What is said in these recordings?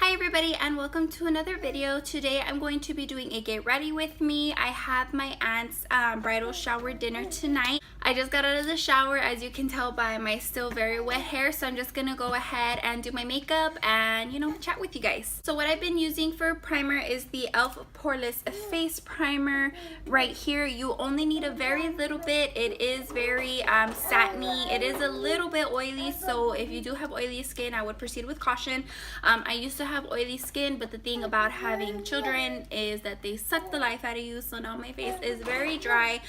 Hi everybody and welcome to another video. Today I'm going to be doing a get ready with me. I have my aunt's bridal shower dinner tonight. I just got out of the shower, as you can tell by my still very wet hair, so I'm just gonna go ahead and do my makeup and chat with you guys. So what I've been using for primer is the e.l.f. Poreless Face Primer right here. You only need a very little bit. It is very satiny. It is a little bit oily, so if you do have oily skin, I would proceed with caution. I used to have oily skin, but the thing about having children is that they suck the life out of you, so now my face is very dry.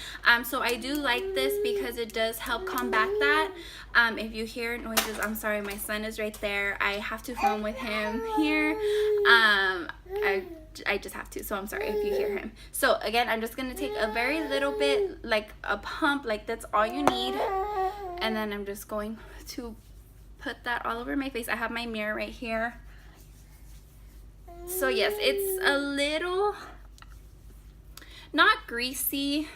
So I do like this because it does help combat that. If you hear noises, I'm sorry, my son is right there. I have to film with him here. I just have to, so I'm sorry if you hear him. So again, I'm just gonna take a very little bit, like a pump, like that's all you need, and then I'm just going to put that all over my face. I have my mirror right here. So yes, it's a little not greasy,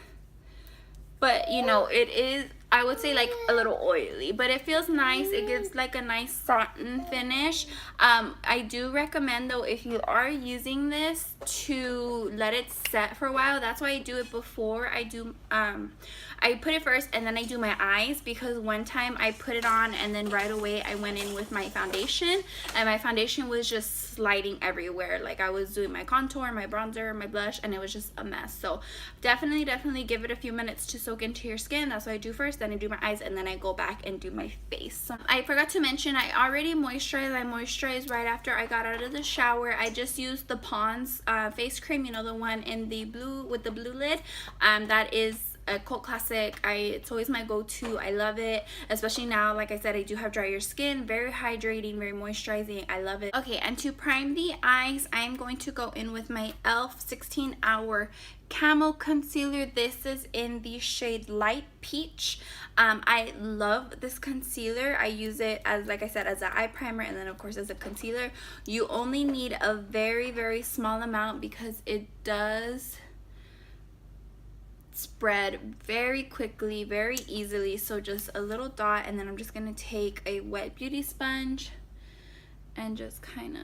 but it is, I would say, like a little oily, but it feels nice. It gives like a nice satin finish. I do recommend though, if you are using this, to let it set for a while. That's why I do it before I do I put it first and then I do my eyes, because one time I put it on and then right away I went in with my foundation, and my foundation was just sliding everywhere. Like I was doing my contour, my bronzer, my blush, and it was just a mess. So definitely give it a few minutes to soak into your skin. That's what I do first, then I do my eyes, and then I go back and do my face. So I forgot to mention, I already moisturized. I moisturized right after I got out of the shower. I just used the Pond's face cream, the one in the blue with the blue lid. That is a cult classic. It's always my go-to. I love it, especially now, like I said, I do have drier skin. Very hydrating, very moisturizing. I love it. Okay, and to prime the eyes, I'm going to go in with my e.l.f. 16 Hour Camo Concealer. This is in the shade Light Peach. I love this concealer. I use it as, like I said, as an eye primer, and then of course as a concealer. You only need a very small amount because it does spread very quickly, very easily. So just a little dot, and then I'm just gonna take a wet beauty sponge and just kind of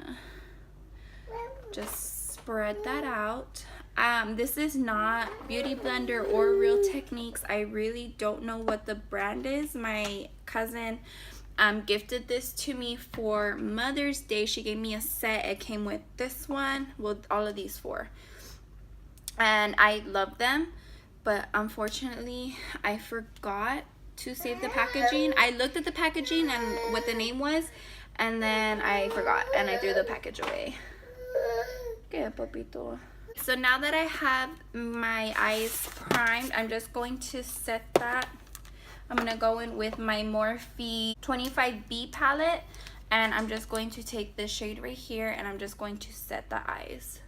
just spread that out. This is not Beauty Blender or Real Techniques. I really don't know what the brand is. My cousin gifted this to me for Mother's Day. She gave me a set. It came with this one, with all of these four, and I love them. But unfortunately, I forgot to save the packaging. I looked at the packaging and what the name was, and then I forgot and I threw the package away. Okay, papito. So now that I have my eyes primed, I'm just going to set that. I'm going to go in with my Morphe 25B palette, and I'm just going to take this shade right here, and I'm just going to set the eyes.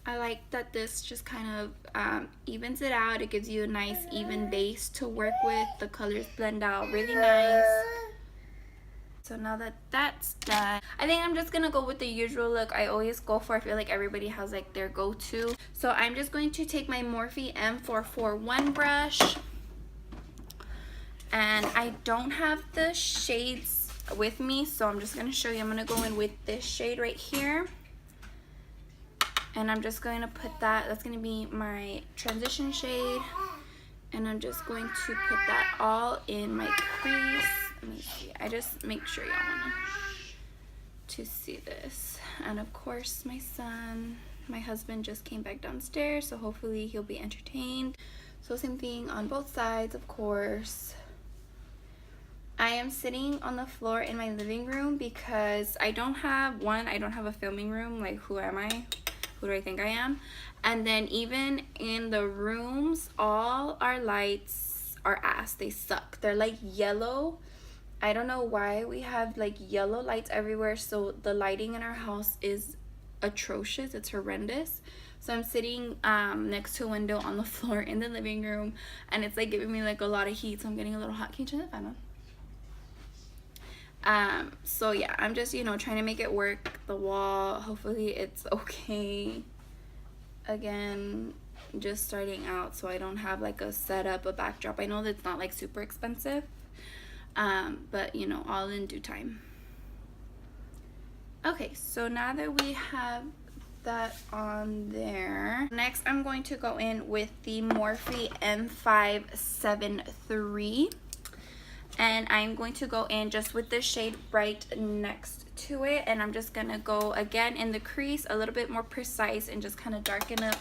I like that this just kind of evens it out. It gives you a nice even base to work with. The colors blend out really nice. So now that that's done, I think I'm just gonna go with the usual look I always go for. I feel like everybody has like their go-to. So I'm just going to take my Morphe M441 brush, and I don't have the shades with me, so I'm just gonna show you. I'm gonna go in with this shade right here, and I'm just going to put that's going to be my transition shade, and I'm just going to put that all in my crease. Let me see. I just make sure y'all want to see this. And of course, my son, my husband just came back downstairs, so hopefully he'll be entertained. So same thing on both sides, of course. I am sitting on the floor in my living room because I don't have a filming room. Like, who am I? Who do I think I am? And then even in the rooms, all our lights are ass. They suck. They're like yellow. I don't know why we have like yellow lights everywhere. So the lighting in our house is atrocious. It's horrendous. So I'm sitting next to a window on the floor in the living room, and it's like giving me like a lot of heat, so I'm getting a little hot. Can you turn the fan on? So yeah, I'm just trying to make it work. The wall, hopefully it's okay. Again, just starting out, so I don't have like a setup, a backdrop. I know that's not like super expensive, but all in due time. Okay, so now that we have that on there, next I'm going to go in with the Morphe M573, and I'm going to go in just with the shade right next to it, and I'm just gonna go again in the crease a little bit more precise and just kind of darken up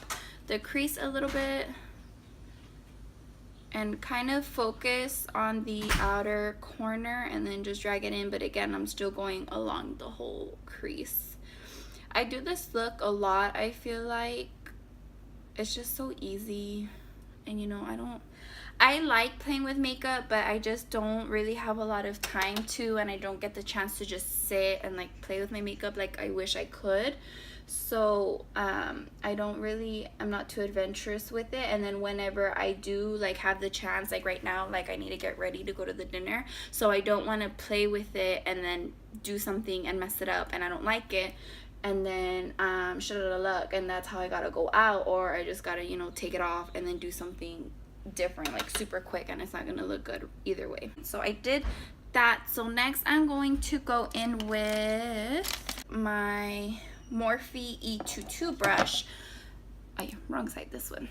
the crease a little bit and kind of focus on the outer corner and then just drag it in. But again, I'm still going along the whole crease. I do this look a lot. I feel like it's just so easy, and you know, I like playing with makeup, but I just don't really have a lot of time to, and I don't get the chance to just sit and like play with my makeup like I wish I could. So I'm not too adventurous with it. And then whenever I do like have the chance, like right now, like I need to get ready to go to the dinner, so I don't want to play with it and then do something and mess it up and I don't like it, and then shit out of luck, and that's how I gotta go out, or I just gotta, you know, take it off and then do something different like super quick, and it's not gonna look good either way. So I did that. So next I'm going to go in with my Morphe E22 brush. Oh yeah, wrong side, this one.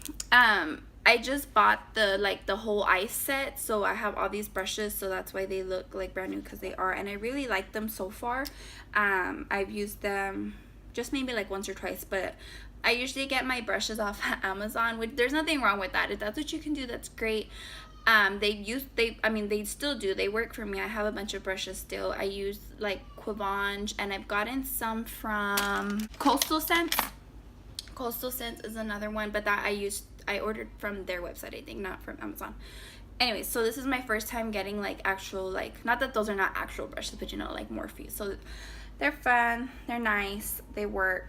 I just bought the whole ice set, so I have all these brushes, so that's why they look like brand new, because they are, and I really like them so far. I've used them just maybe like once or twice, but I usually get my brushes off Amazon, which there's nothing wrong with that. If that's what you can do, that's great. They still do, they work for me. I have a bunch of brushes still. I use like Quivange, and I've gotten some from Coastal Scents. Coastal Scents is another one, but that I ordered from their website, I think, not from Amazon. Anyway, so this is my first time getting like actual, like, not that those are not actual brushes, but you know, like Morphe. So they're fun, they're nice, they work.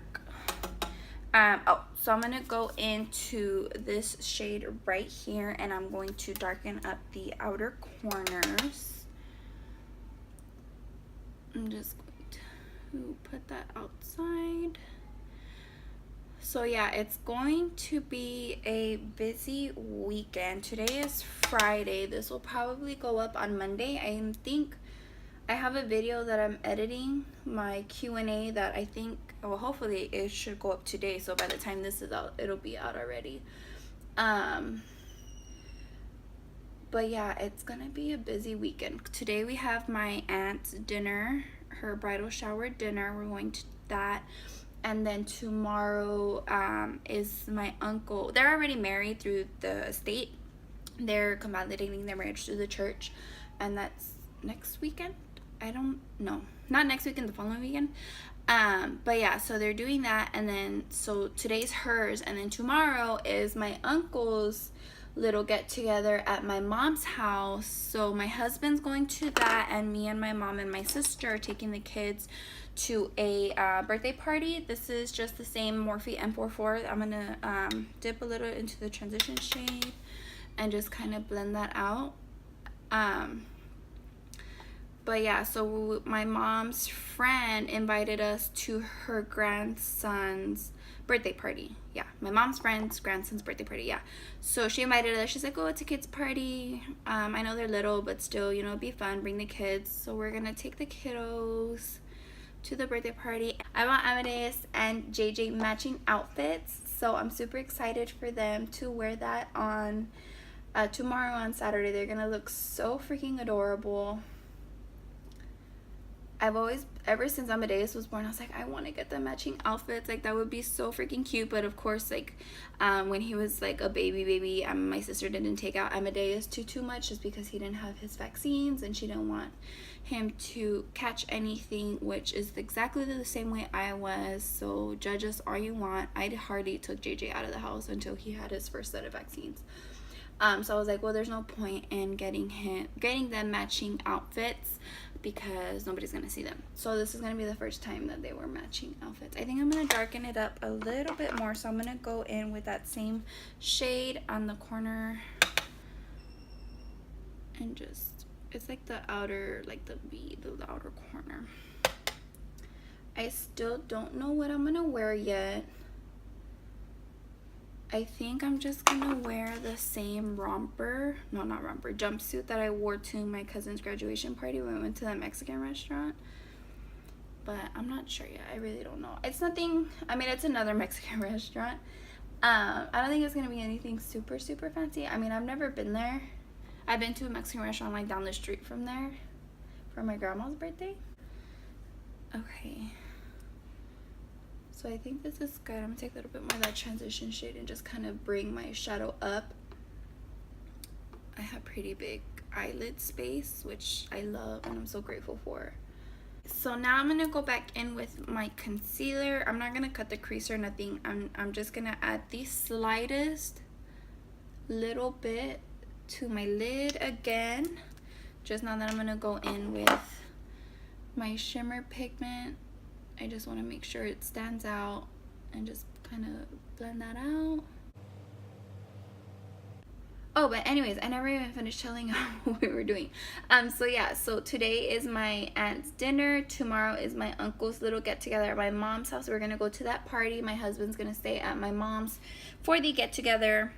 So I'm gonna go into this shade right here, and I'm going to darken up the outer corners. I'm just going to put that outside. So yeah, it's going to be a busy weekend. Today is Friday. This will probably go up on Monday. I think I have a video that I'm editing, my Q&A, that I think, well, hopefully it should go up today, so by the time this is out, it'll be out already. But yeah, it's gonna be a busy weekend. Today we have my aunt's dinner, her bridal shower dinner. We're going to that. And then tomorrow is my uncle. They're already married through the state. They're consolidating their marriage through the church, and that's next weekend. I don't know, not next weekend, the following weekend. But yeah, so they're doing that, and then so today's hers, and then tomorrow is my uncle's little get together at my mom's house. So my husband's going to that, and me and my mom and my sister are taking the kids to a birthday party. This is just the same Morphe M44. I'm gonna dip a little into the transition shade and just kind of blend that out. But yeah, so my mom's friend invited us to her grandson's birthday party. Yeah, my mom's friend's grandson's birthday party. Yeah, so she invited us. She's like, oh, it's a kids party. I know they're little, but still, you know, it'd be fun, bring the kids. So we're gonna take the kiddos to the birthday party. I bought Amadeus and JJ matching outfits, so I'm super excited for them to wear that on tomorrow on Saturday. They're gonna look so freaking adorable. I've always, ever since Amadeus was born, I was like, I want to get them matching outfits. Like, that would be so freaking cute. But of course, like, when he was like a baby, my sister didn't take out Amadeus too much, just because he didn't have his vaccines, and she didn't want him to catch anything, which is exactly the same way I was. So judge us all you want. I hardly took JJ out of the house until he had his first set of vaccines. So I was like, well, there's no point in getting them matching outfits, because nobody's gonna see them. So this is gonna be the first time that they were matching outfits. I think I'm gonna darken it up a little bit more, so I'm gonna go in with that same shade on the corner, and just, it's like the outer, like the outer corner. I still don't know what I'm gonna wear yet. I think I'm just gonna wear the same jumpsuit that I wore to my cousin's graduation party when we went to that Mexican restaurant. but I'm not sure yet. I really don't know. It's nothing, I mean, it's another Mexican restaurant. I don't think it's gonna be anything super fancy. I mean, I've never been there. I've been to a Mexican restaurant like down the street from there for my grandma's birthday. Okay, so I think this is good. I'm gonna take a little bit more of that transition shade and just kind of bring my shadow up. I have pretty big eyelid space, which I love and I'm so grateful for. So now I'm gonna go back in with my concealer. I'm not gonna cut the crease or nothing. I'm just gonna add the slightest little bit to my lid again. Just now that I'm gonna go in with my shimmer pigment. I just want to make sure it stands out and just kind of blend that out. Oh, but anyways, I never even finished telling you what we were doing. So yeah, so today is my aunt's dinner. Tomorrow is my uncle's little get-together at my mom's house. We're gonna go to that party. My husband's gonna stay at my mom's for the get-together.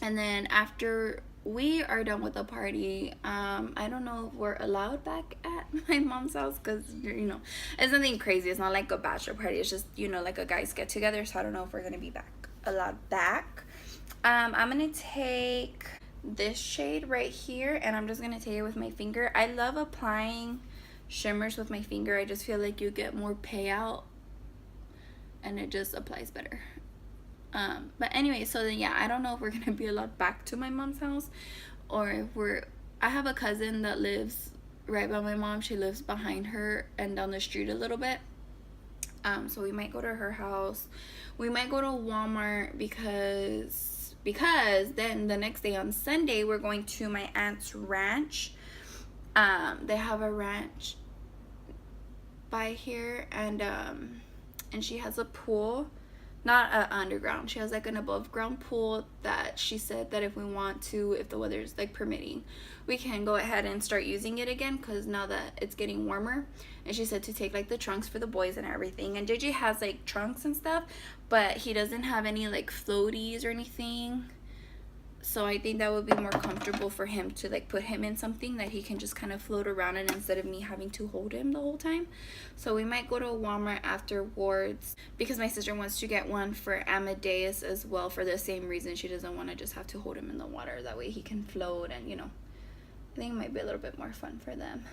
And then after we are done with the party, I don't know if we're allowed back at my mom's house because, you know, it's nothing crazy. It's not like a bachelor party. It's just, you know, like a guys get-together. So I don't know if we're gonna be allowed back. I'm gonna take this shade right here and I'm just gonna take it with my finger. I love applying shimmers with my finger. I just feel like you get more payout and it just applies better. But anyway, so then yeah, I don't know if we're gonna be allowed back to my mom's house or if I have a cousin that lives right by my mom. She lives behind her and down the street a little bit. So we might go to her house. We might go to Walmart because then the next day on Sunday we're going to my aunt's ranch. They have a ranch by here and she has a pool, not an underground. She has like an above ground pool that she said that if we want to, if the weather's like permitting, we can go ahead and start using it again because now that it's getting warmer. And she said to take like the trunks for the boys and everything. And JJ has like trunks and stuff, but he doesn't have any like floaties or anything. So I think that would be more comfortable for him to like put him in something that he can just kind of float around in instead of me having to hold him the whole time. So we might go to Walmart afterwards because my sister wants to get one for Amadeus as well for the same reason. She doesn't want to just have to hold him in the water. That way he can float and, you know, I think it might be a little bit more fun for them.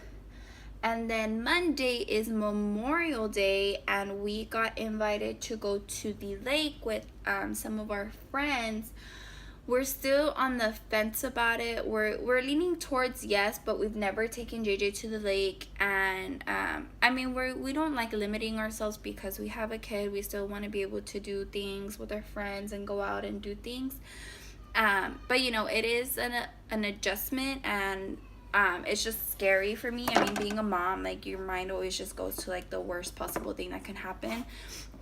And then Monday is Memorial Day and we got invited to go to the lake with some of our friends. We're still on the fence about it. We're leaning towards yes, but we've never taken JJ to the lake. And I mean, we don't like limiting ourselves because we have a kid. We still want to be able to do things with our friends and go out and do things. But you know, it is an adjustment and it's just scary for me. I mean, being a mom, like your mind always just goes to like the worst possible thing that can happen.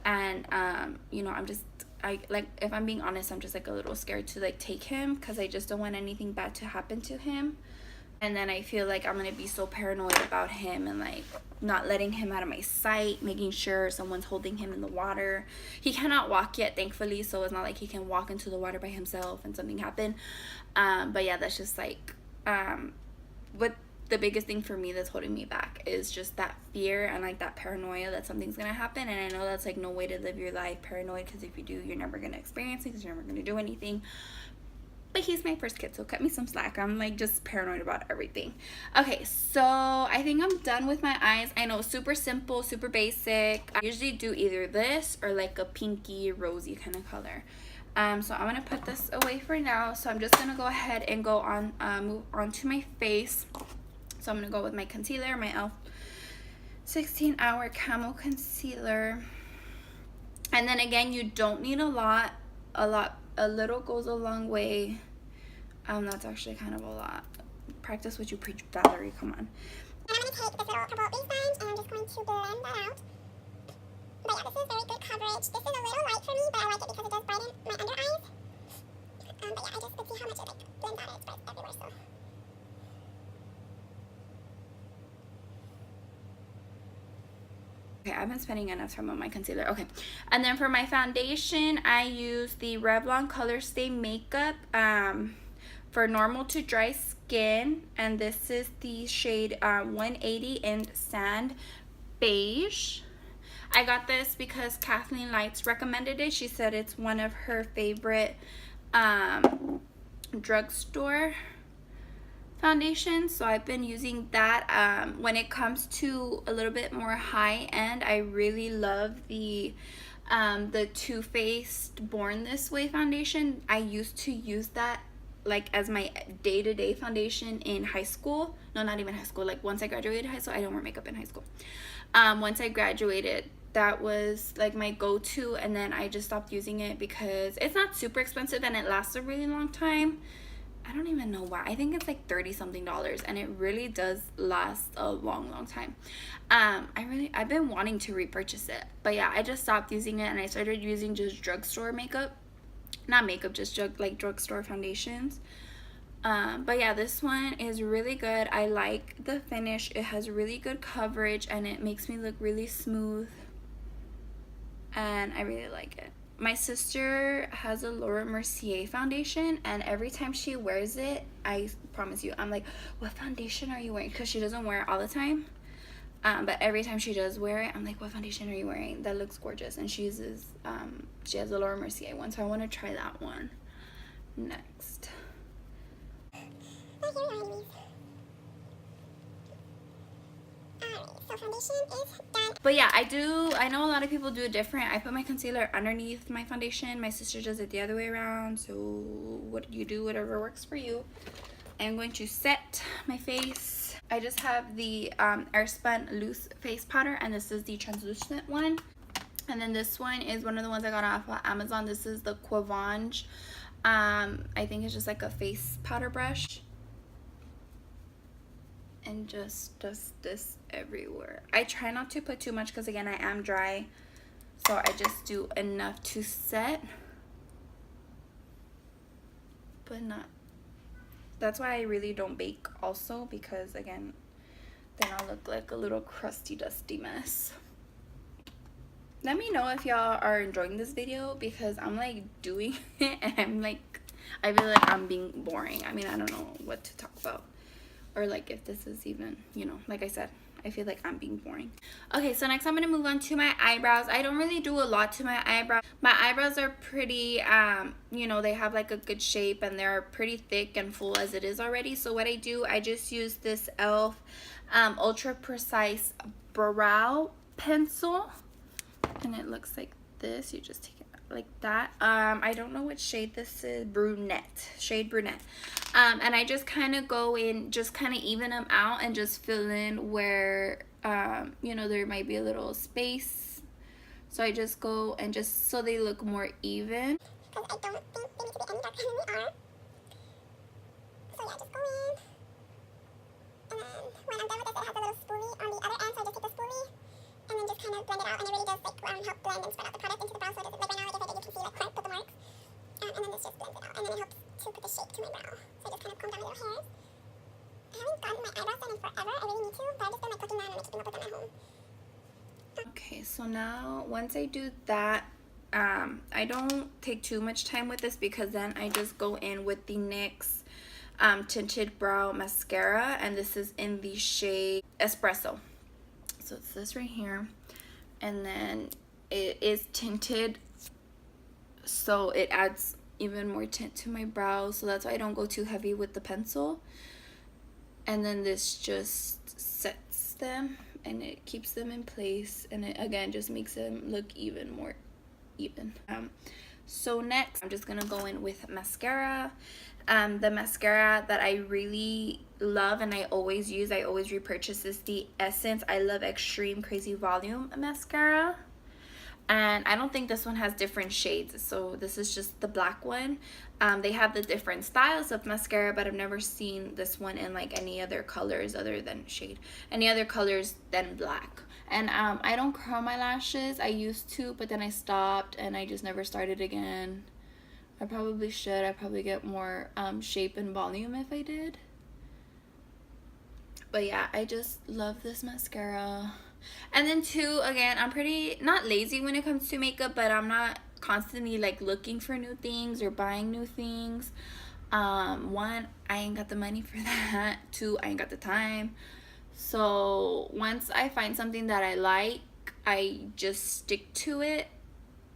And you know, if I'm being honest, I'm just like a little scared to like take him because I just don't want anything bad to happen to him. And then I feel like I'm gonna be so paranoid about him and like not letting him out of my sight, making sure someone's holding him in the water. He cannot walk yet, thankfully, so it's not like he can walk into the water by himself and something happen. But yeah, that's just like what the biggest thing for me that's holding me back is just that fear and like that paranoia that something's gonna happen. And I know that's like no way to live your life, paranoid, because if you do, you're never gonna experience it because you're never gonna do anything. But he's my first kid, so cut me some slack. I'm like just paranoid about everything. Okay, so I think I'm done with my eyes. I know, super simple, super basic. I usually do either this or like a pinky rosy kind of color. So I'm gonna put this away for now. So I'm just gonna go ahead and go on move on to my face. So I'm gonna go with my concealer, my e.l.f. 16-hour Camo Concealer. And then again, you don't need a lot. A little goes a long way. That's actually kind of a lot. Practice what you preach, Valerie, come on. I'm going to take this little purple leaf and I'm just going to blend that out. But yeah, this is very good coverage. This is a little light for me, but I like it because it does brighten my under eyes. But yeah, I just could see how much it like blends out. It's bright everywhere, so. Okay, I've been spending enough time on my concealer. Okay, and then for my foundation, I use the Revlon Color Stay Makeup for normal to dry skin, and this is the shade 180 in Sand. beige. I got this because Kathleen Lights recommended it. She said it's one of her favorite drugstore foundations, so I've been using that. When it comes to a little bit more high end, I really love the Too Faced Born This Way foundation. I used to use that like as my day-to-day foundation in high school. No, not even high school, like once I graduated high school. I don't wear makeup in high school. Once I graduated, that was like my go-to, and then I just stopped using it because it's not super expensive and it lasts a really long time. I don't even know why. I think it's like $30 something, and it really does last a long time. I've been wanting to repurchase it, but yeah, I just stopped using it and I started using just drugstore makeup. Not makeup, just drugstore foundations. But yeah, this one is really good. I like the finish. It has really good coverage and it makes me look really smooth, and I really like it. My sister has a Laura Mercier foundation, and every time she wears it, I promise you, I'm like, what foundation are you wearing? Because she doesn't wear it all the time. But every time she does wear it, I'm like, what foundation are you wearing? That looks gorgeous. And she uses, she has a Laura Mercier one, so I want to try that one next. So foundation is done. But yeah, I know a lot of people do it different. I put my concealer underneath my foundation. My sister does it the other way around. So what you do, whatever works for you. I'm going to set my face. I just have the Airspun loose face powder, and this is the translucent one. And then this one is one of the ones I got off of Amazon. This is the Quavange. I think it's just like a face powder brush. And just does this everywhere. I try not to put too much because again, I am dry. So I just do enough to set. But not. That's why I really don't bake also, because again, then I'll look like a little crusty, dusty mess. Let me know if y'all are enjoying this video, because I'm like doing it and I'm like, I feel like I'm being boring. I mean, I don't know what to talk about. Or like if this is even, you know, like I said, I feel like I'm being boring. Okay, so next I'm going to move on to my eyebrows. I don't really do a lot to my eyebrows. My eyebrows are pretty, you know, they have like a good shape and they're pretty thick and full as it is already. So what I do, I just use this e.l.f. Ultra Precise Brow Pencil. And it looks like this. You just take it like that. I don't know what shade this is. Shade brunette. And I just kind of go in, just kind of even them out and just fill in where you know, there might be a little space. So I just go and just so they look more even. Because I don't think they need to be any darker than they are. So yeah, just go in. And then when I'm done with this, it has a little spoolie on the other end, so I just take the spoolie and then just kind of blend it out, and it really does like help blend and spread out the product into the brow, so it doesn't, like right now, like I said, you can see like quite put the marks, and then this just blends it out, and then it helps to put the shape to my brow. So I just kind of comb down my little hairs. I haven't gotten my eyebrows done in forever. I really need to, but I've just been like cooking them and keeping up with them at home. Okay, so now once I do that, I don't take too much time with this, because then I just go in with the NYX tinted brow mascara, and this is in the shade Espresso. So it's this right here, and then it is tinted, so it adds even more tint to my brows, so that's why I don't go too heavy with the pencil. And then this just sets them and it keeps them in place, and it again just makes them look even more even. So next I'm just gonna go in with mascara. The mascara that I really love and I always use, I always repurchase, is the Essence I Love Extreme Crazy Volume mascara. And I don't think this one has different shades, so this is just the black one. They have the different styles of mascara, but I've never seen this one in like any other colors other than any other colors than black. And I don't curl my lashes. I used to, but then I stopped and I just never started again. I probably should. I'd probably get more shape and volume if I did. But yeah, I just love this mascara. And then two, again, I'm pretty not lazy when it comes to makeup, but I'm not constantly like looking for new things or buying new things. One, I ain't got the money for that. Two, I ain't got the time. So once I find something that I like, I just stick to it,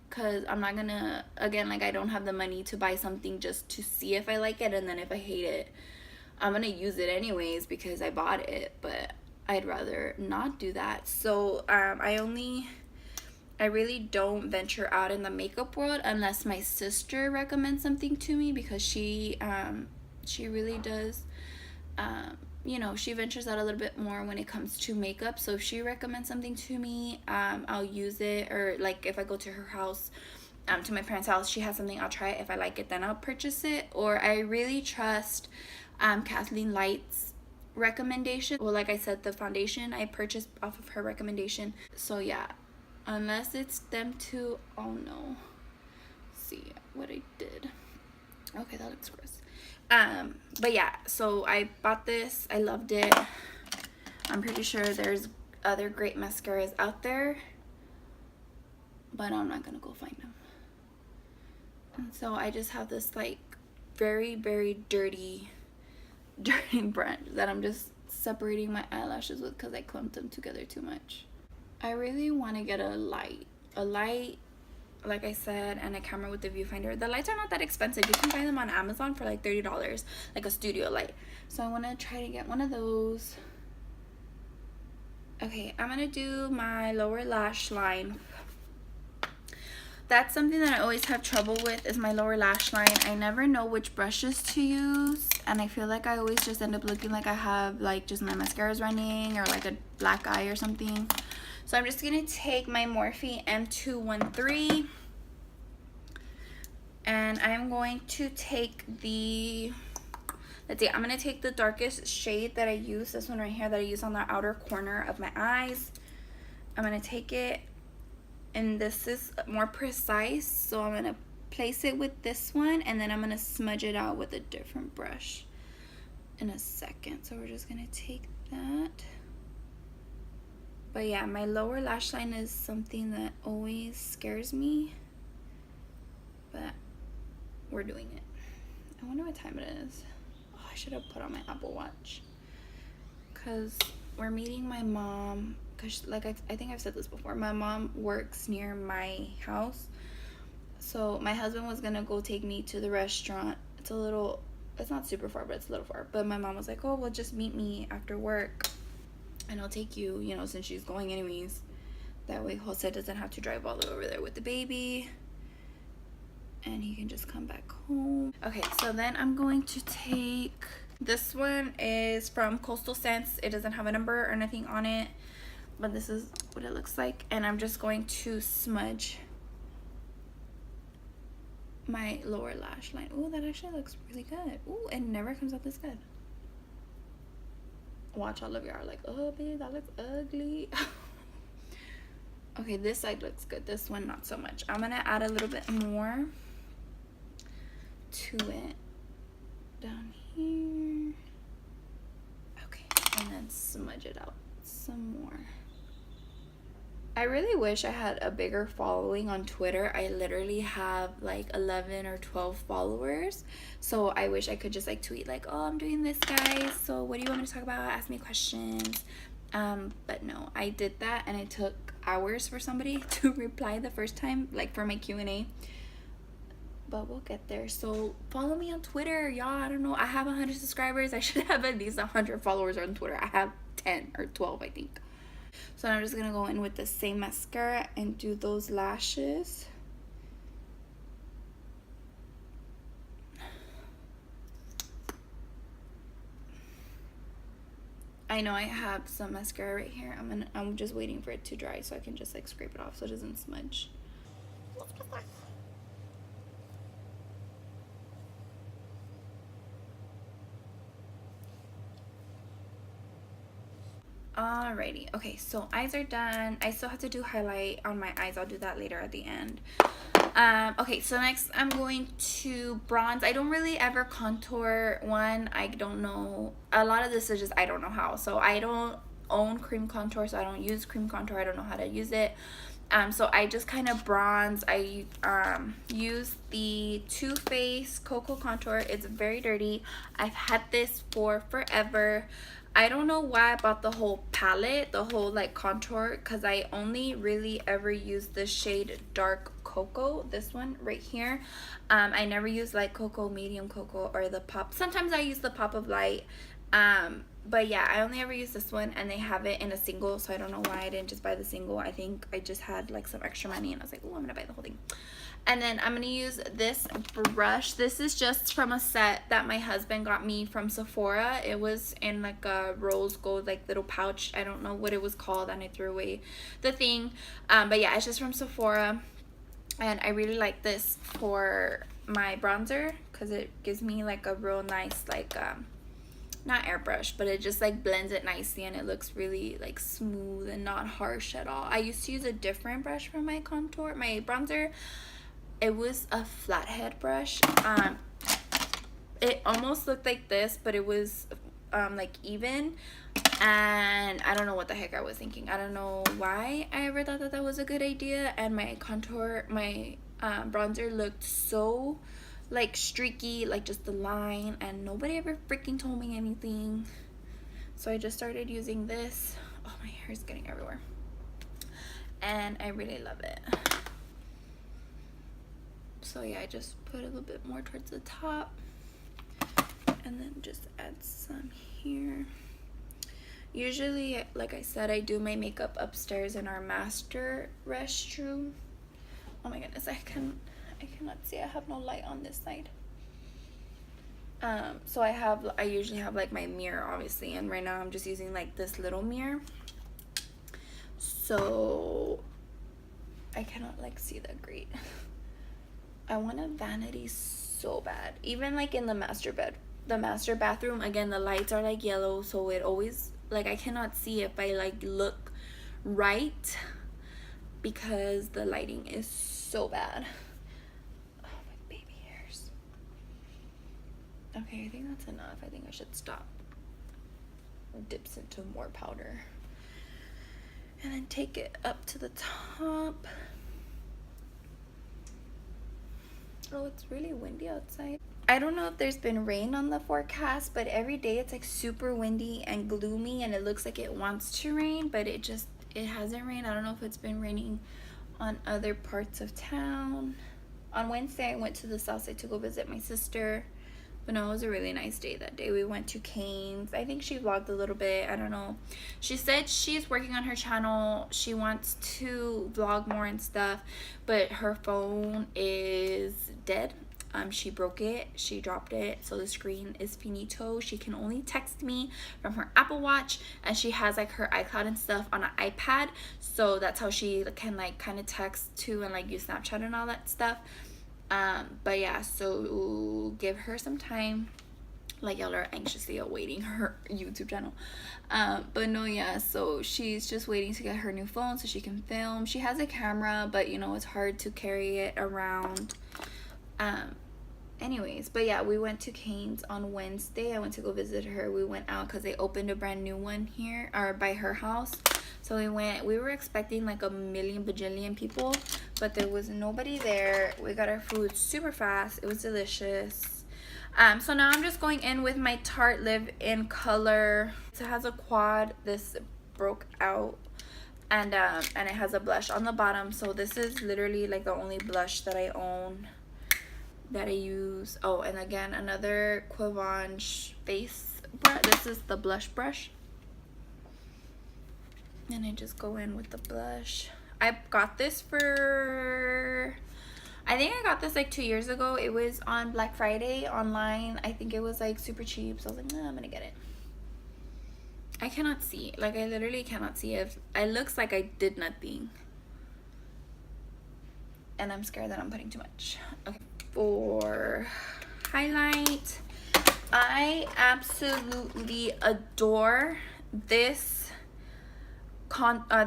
because I'm not gonna, again, like, I don't have the money to buy something just to see if I like it, and then if I hate it, I'm gonna use it anyways because I bought it. But I'd rather not do that. So I really don't venture out in the makeup world unless my sister recommends something to me, because she really does, you know, she ventures out a little bit more when it comes to makeup. So if she recommends something to me, I'll use it. Or like if I go to her house, to my parents' house, she has something, I'll try it. If I like it, then I'll purchase it. Or I really trust Kathleen Light's recommendation. Well, like I said, the foundation I purchased off of her recommendation. So yeah, unless it's them two, oh no. Let's see what I did. Okay, that looks gross. But yeah, so I bought this. I loved it. I'm pretty sure there's other great mascaras out there, but I'm not gonna go find them. And so I just have this like very, very dirty brush that I'm just separating my eyelashes with because I clumped them together too much. I really want to get a light, like I said, and a camera with the viewfinder. The lights are not that expensive. You can buy them on Amazon for like $30, like a studio light. So I want to try to get one of those. Okay, I'm gonna do my lower lash line. That's something that I always have trouble with, is my lower lash line. I never know which brushes to use, and I feel like I always just end up looking like I have like just my mascara's running or like a black eye or something. So I'm just gonna take my Morphe M213, and I'm going to take the, let's see, I'm gonna take the darkest shade that I use, this one right here that I use on the outer corner of my eyes. I'm gonna take it, and this is more precise, so I'm gonna place it with this one, and then I'm gonna smudge it out with a different brush in a second. So we're just gonna take that. But yeah, my lower lash line is something that always scares me, but we're doing it. I wonder what time it is. Oh, I should have put on my Apple Watch, because we're meeting my mom, because like I think I've said this before, my mom works near my house. So my husband was gonna go take me to the restaurant. It's not super far, but it's a little far. But my mom was like, oh, well, just meet me after work and I'll take you, you know, since she's going anyways. That way Jose doesn't have to drive all the way over there with the baby, and he can just come back home. Okay, so then I'm going to take, this one is from Coastal Scents. It doesn't have a number or anything on it, but this is what it looks like. And I'm just going to smudge my lower lash line. Oh, that actually looks really good. Oh, it never comes out this good. Watch, all of you are like, oh babe, that looks ugly. Okay, this side looks good, this one not so much. I'm gonna add a little bit more to it down here. Okay, and then smudge it out some more. I really wish I had a bigger following on Twitter. I literally have like 11 or 12 followers. So I wish I could just like tweet like, oh, I'm doing this, guys. So what do you want me to talk about? Ask me questions. But no, I did that and it took hours for somebody to reply the first time, like for my Q&A. But we'll get there. So follow me on Twitter, y'all. I don't know. I have 100 subscribers. I should have at least 100 followers on Twitter. I have 10 or 12, I think. So I'm just gonna go in with the same mascara and do those lashes. I know I have some mascara right here. I'm just waiting for it to dry so I can just like scrape it off so it doesn't smudge. Alrighty, okay, so eyes are done. I still have to do highlight on my eyes. I'll do that later at the end. Okay, so next I'm going to bronze. I don't really ever contour one. I don't know. A lot of this is just I don't know how. So I don't own cream contour, so I don't use cream contour. I don't know how to use it. So I just kind of bronze. I use the Too Faced Cocoa Contour. It's very dirty. I've had this for forever. I don't know why I bought the whole palette, the whole like contour, because I only really ever use the shade Dark Cocoa, this one right here. I never use light cocoa, medium cocoa, or the pop. Sometimes I use the pop of light. But yeah, I only ever use this one, and they have it in a single, so I don't know why I didn't just buy the single. I think I just had like some extra money and I was like, oh, I'm gonna buy the whole thing. And then I'm gonna use this brush. This is just from a set that my husband got me from Sephora. It was in like a rose gold like little pouch. I don't know what it was called, and I threw away the thing. But yeah, it's just from Sephora, and I really like this for my bronzer because it gives me like a real nice like not airbrush, but it just like blends it nicely, and it looks really like smooth and not harsh at all. I used to use a different brush for my contour, my bronzer. It was a flathead brush. It almost looked like this, but it was like even, and I don't know what the heck I was thinking. I don't know why I ever thought that that was a good idea. And my contour, my bronzer looked so like streaky, like just the line, and nobody ever freaking told me anything. So I just started using this. Oh, my hair is getting everywhere, and I really love it. So yeah, I just put a little bit more towards the top, and then just add some here. Usually, like I said, I do my makeup upstairs in our master restroom. Oh my goodness, I cannot see. I have no light on this side. So I usually have like my mirror, obviously, and right now I'm just using like this little mirror, so I cannot like see that great. I want a vanity so bad. Even like in the master bathroom, again, the lights are like yellow, so it always like I cannot see if I like look right because the lighting is so bad. Oh, my baby hairs. Okay, I think that's enough. I think I should stop. Dips into more powder, and then take it up to the top. Oh, it's really windy outside. I don't know if there's been rain on the forecast, but every day it's like super windy and gloomy, and it looks like it wants to rain, but it hasn't rained. I don't know if it's been raining on other parts of town. On Wednesday, I went to the south side to go visit my sister, but no, it was a really nice day that day. We went to Cane's. I think she vlogged a little bit. I don't know. She said she's working on her channel. She wants to vlog more and stuff, but her phone is dead. She broke it. She dropped it, so the screen is finito. She can only text me from her Apple Watch, and she has like her iCloud and stuff on an iPad, so that's how she can like kind of text to and like use Snapchat and all that stuff. But yeah, so give her some time. Like, y'all are anxiously awaiting her YouTube channel. But no, yeah, so she's just waiting to get her new phone so she can film. She has a camera, but you know, it's hard to carry it around. Anyways, but yeah, we went to Cane's on Wednesday. I went to go visit her. We went out because they opened a brand new one here, or by her house. So we were expecting like a million bajillion people, but there was nobody there. We got our food super fast. It was delicious. So now I'm just going in with my Tarte Live in Color. So it has a quad. This broke out, and it has a blush on the bottom. So this is literally like the only blush that I own, that I use. Oh, and again, another Quivange face brush. This is the blush brush, and I just go in with the blush. I got this for, I think I got this like 2 years ago. It was on Black Friday online. I think it was like super cheap, so I was like, nah, I'm gonna get it. I cannot see, like I literally cannot see if it looks like I did nothing, and I'm scared that I'm putting too much. Okay, for highlight, I absolutely adore this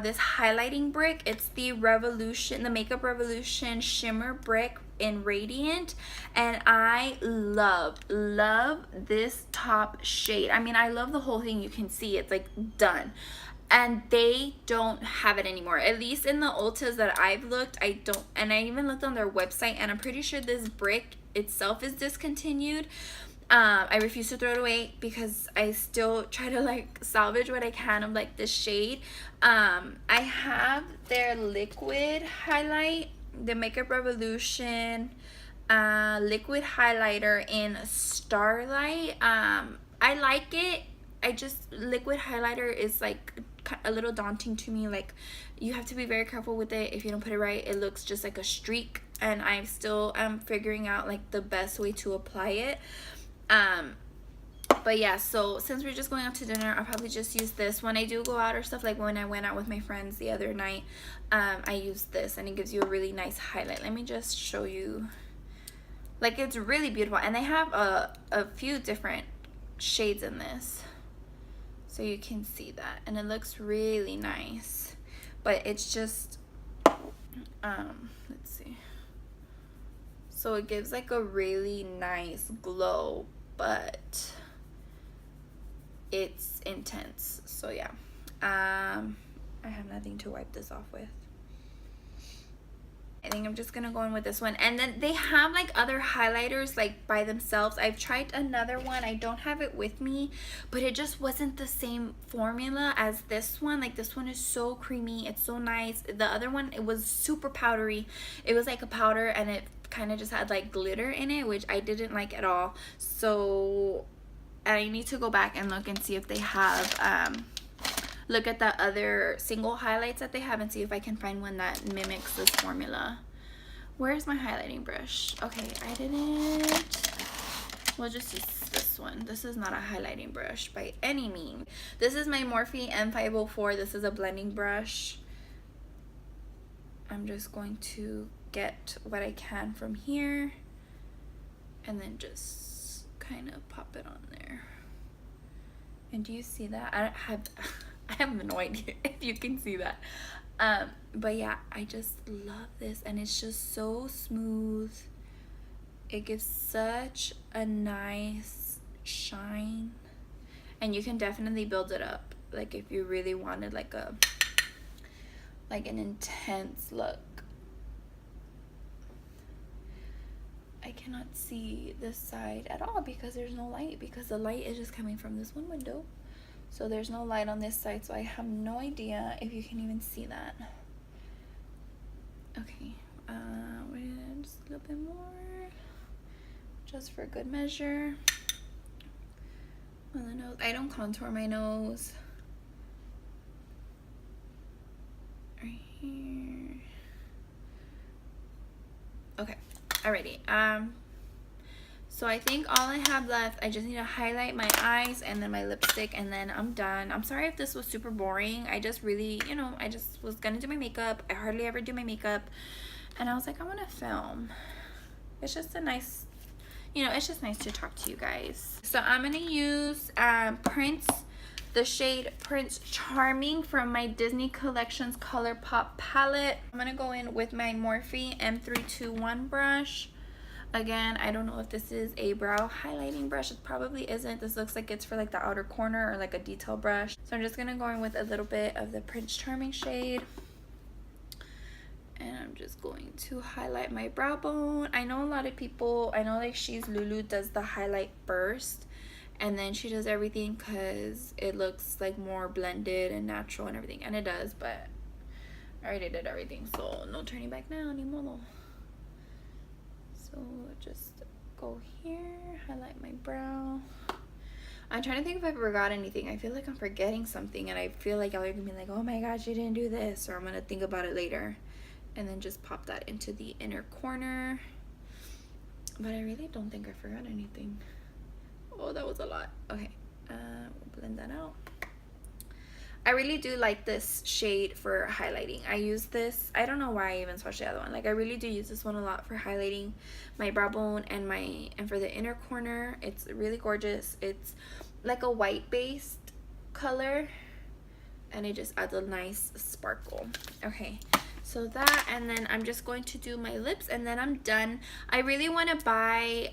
this highlighting brick. It's the Makeup Revolution shimmer brick in Radiant, and I love this top shade. I mean, I love the whole thing. You can see it's like done, and they don't have it anymore, at least in the Ultas that I've looked. And I even looked on their website, and I'm pretty sure this brick itself is discontinued. I refuse to throw it away because I still try to like salvage what I can of like this shade. I have their liquid highlight, the Makeup Revolution liquid highlighter in Starlight. I like it. I just, liquid highlighter is like a little daunting to me. Like, you have to be very careful with it. If you don't put it right, it looks just like a streak, and I still am figuring out like the best way to apply it. But yeah, so since we're just going out to dinner, I'll probably just use this. When I do go out or stuff, like when I went out with my friends the other night, I used this, and it gives you a really nice highlight. Let me just show you. Like, it's really beautiful, and they have a few different shades in this, so you can see that, and it looks really nice. But it's just let's see, so it gives like a really nice glow, but it's intense. So yeah, I have nothing to wipe this off with. I think I'm just gonna go in with this one. And then they have like other highlighters like by themselves. I've tried another one. I don't have it with me, but it just wasn't the same formula as this one. Like, this one is so creamy. It's so nice. The other one, it was super powdery. It was like a powder, and it kind of just had like glitter in it, which I didn't like at all. So I need to go back and look and see if they have look at the other single highlights that they have and see if I can find one that mimics this formula. Where's my highlighting brush? Okay, I didn't. We'll just use this one. This is not a highlighting brush by any means. This is my Morphe M504. This is a blending brush. I'm just going to get what I can from here and then just kind of pop it on there. And do you see that? I have no idea if you can see that. But yeah, I just love this, and it's just so smooth. It gives such a nice shine, and you can definitely build it up. Like, if you really wanted like an intense look. I cannot see this side at all because there's no light, because the light is just coming from this one window. So there's no light on this side, so I have no idea if you can even see that. Okay, just a little bit more, just for good measure. On the nose, I don't contour my nose. Right here. Okay, alrighty. So I think all I have left, I just need to highlight my eyes and then my lipstick, and then I'm done. I'm sorry if this was super boring. I just really, I just was gonna do my makeup. I hardly ever do my makeup, and I was like, I want to film. It's just a nice, it's just nice to talk to you guys. So I'm gonna use the shade Prince Charming from my Disney Collections ColourPop palette. I'm gonna go in with my Morphe M321 brush. Again, I don't know if this is a brow highlighting brush. It probably isn't. This looks like it's for like the outer corner or like a detail brush. So I'm just gonna go in with a little bit of the Prince Charming shade, and I'm just going to highlight my brow bone. I know a lot of people, I know like She's Lulu does the highlight first, and then she does everything because it looks like more blended and natural and everything, and it does, but I already did everything, so no turning back now anymore. So just go here, highlight my brow. I'm trying to think if I forgot anything. I feel like I'm forgetting something, and I feel like y'all are gonna be like, oh my gosh, you didn't do this, or I'm gonna think about it later. And then just pop that into the inner corner. But I really don't think I forgot anything. Oh, that was a lot. Okay, we'll blend that out. I really do like this shade for highlighting. I use this, I don't know why I even swatched the other one. Like, I really do use this one a lot for highlighting my brow bone and for the inner corner. It's really gorgeous. It's like a white based color, and it just adds a nice sparkle. Okay, so that, and then I'm just going to do my lips, and then I'm done. I really want to buy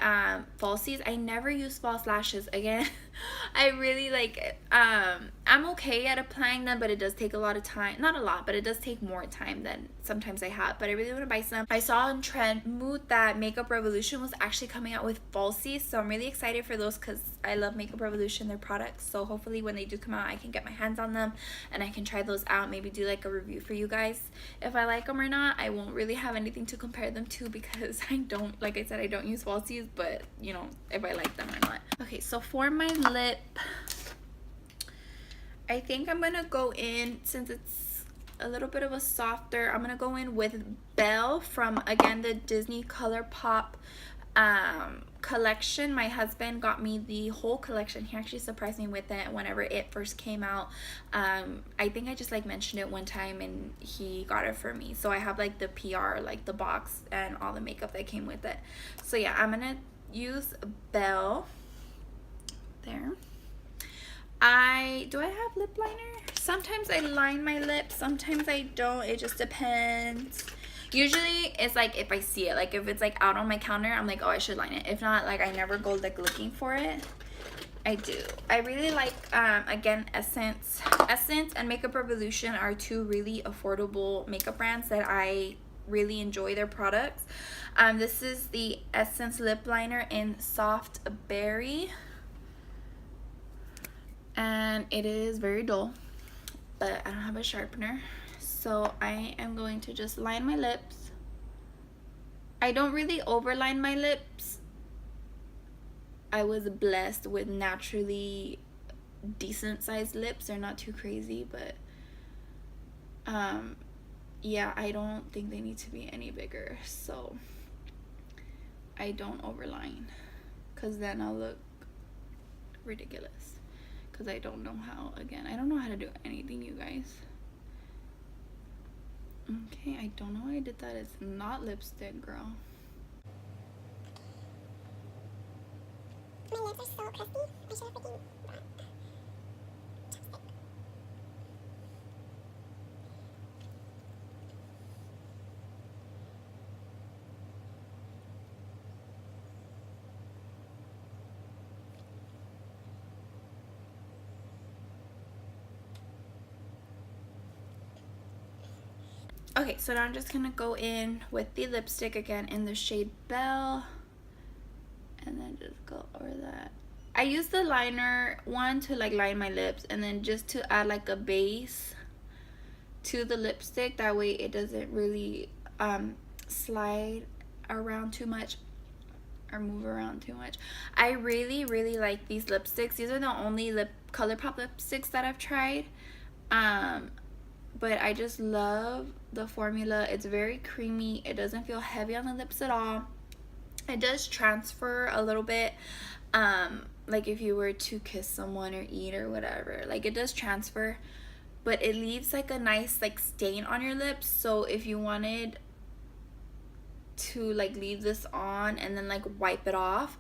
falsies. I never use false lashes. Again, I really like, I'm okay at applying them, but it does take a lot of time. Not a lot, but it does take more time than sometimes I have. But I really want to buy some. I saw on Trendmood that Makeup Revolution was actually coming out with falsies, so I'm really excited for those because I love Makeup Revolution, their products. So hopefully when they do come out, I can get my hands on them and I can try those out. Maybe do like a review for you guys if I like them or not. I won't really have anything to compare them to because I don't, like I said, I don't use falsies, but you know, if I like them or not. Okay, so for my lip, I think I'm gonna go in, since it's a little bit of a softer, I'm gonna go in with Belle from, again, the Disney ColourPop collection. My husband got me the whole collection. He actually surprised me with it whenever it first came out. I think I just like mentioned it one time and he got it for me. So I have like the PR, like the box and all the makeup that came with it. So yeah, I'm gonna use Belle there. Do I have lip liner? Sometimes I line my lips, sometimes I don't. It just depends. Usually it's like if I see it, like if it's like out on my counter, I'm like, oh, I should line it. If not, like I never go like looking for it. I do. I really like, again, Essence and Makeup Revolution are two really affordable makeup brands that I really enjoy their products. This is the Essence lip liner in Soft Berry, and it is very dull, but I don't have a sharpener, so I am going to just line my lips. I don't really overline my lips. I was blessed with naturally decent sized lips. They're not too crazy, but yeah, I don't think they need to be any bigger, so I don't overline because then I'll look ridiculous, because I don't know how. Again, I don't know how to do anything, you guys. Okay, I don't know why I did that. It's not lipstick, girl. My lips are so crusty. I should have freaking brought chapstick. Okay, so now I'm just gonna go in with the lipstick again in the shade Belle, and then just go over that. I use the liner one to like line my lips, and then just to add like a base to the lipstick. That way it doesn't really slide around too much or move around too much. I really like these lipsticks. These are the only ColourPop lipsticks that I've tried. But I just love the formula. It's very creamy. It doesn't feel heavy on the lips at all. It does transfer a little bit, like if you were to kiss someone or eat or whatever, like it does transfer, but it leaves like a nice like stain on your lips. So if you wanted to like leave this on and then like wipe it off,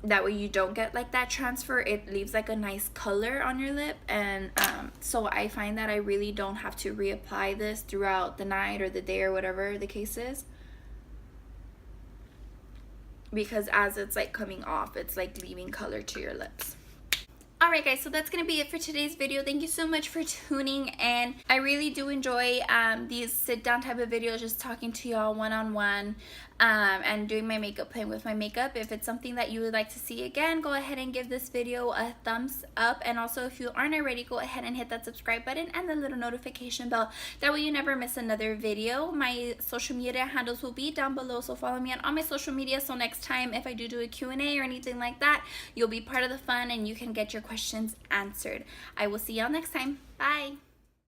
that way you don't get like that transfer, it leaves like a nice color on your lip. And so I find that I really don't have to reapply this throughout the night or the day or whatever the case is, because as it's like coming off, it's like leaving color to your lips. Alright guys, so that's going to be it for today's video. Thank you so much for tuning in. I really do enjoy these sit down type of videos, just talking to y'all one-on-one, and doing my makeup plan with my makeup. If it's something that you would like to see again, go ahead and give this video a thumbs up. And also, if you aren't already, go ahead and hit that subscribe button and the little notification bell. That way you never miss another video. My social media handles will be down below, so follow me on all my social media. So next time, if I do a Q&A or anything like that, you'll be part of the fun and you can get your questions answered. I will see y'all next time. Bye.